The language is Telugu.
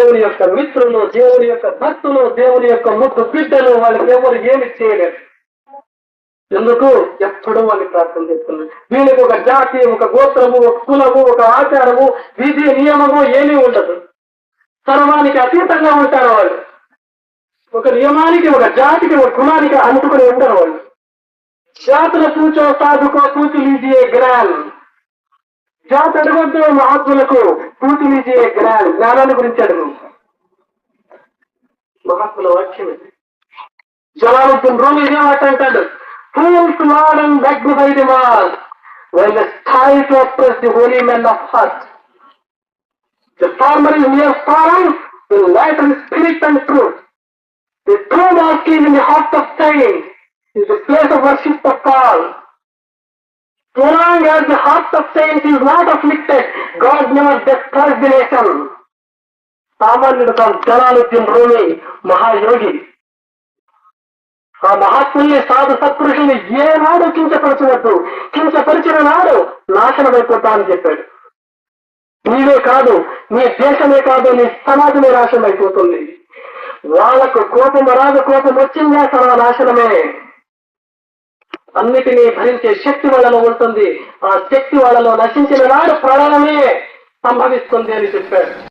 దేవుని యొక్క మిత్రులు, దేవుని యొక్క భక్తులు, దేవుని యొక్క ముద్దు బిడ్డలు, వాళ్ళకి ఎవరు ఏమి చేయలేరు. ఎందుకు? ఎప్పుడూ వాళ్ళు ప్రార్థన చేస్తున్నారు. వీళ్ళకి ఒక జాతి, ఒక గోత్రము, ఒక కులము, ఒక ఆచారము, విధి నియమము ఏమీ ఉండదు. సర్వానికి అతీతంగా ఉంటారు వాళ్ళు. ఒక నియమానికి, ఒక జాతికి, ఒక కులానికి అంటుకుని ఉండరు వాళ్ళు. జాతుల పూచో సాధుకో పూచి లీజియే జ్ఞాన్. జాతి అడగొద్దు మహాత్ములకు, పూచి లీజియే జ్ఞాన్. జ్ఞానాన్ని గురించి అడుగు. మహాత్ముల వాక్యం ఇది. జలాలుద్దీన్ రూమి ఇదే మాట అంటాడు, fools laud and magnify the man, while the sky to oppress the holy men of heart. The former is mere sorrow, the latter is spirit and truth. The true mosque is in the heart of saints, is the place of worship of all. So long as the heart of saints is not afflicted, God never destroys the nation. సామాన్యుడు కాదు, జలాలుద్దీన్ రూమి మహాయోగి. ఆ మహాత్ముల్ని, సాధు సత్పురుషుల్ని ఏనాడు కించపరచవద్దు. కించపరిచిన నాడు నాశనమైపోతా అని చెప్పాడు. నీవే కాదు, నీ దేశమే కాదు, నీ సమాజమే నాశనం అయిపోతుంది. వాళ్ళకు కోపం రాదు, కోపం వచ్చిందా సర్వనాశనమే. అన్నిటినీ భరించే శక్తి వాళ్ళలో ఉంటుంది. ఆ శక్తి వాళ్ళలో నశించిన నాడు ప్రళయమే సంభవిస్తుంది అని చెప్పాడు.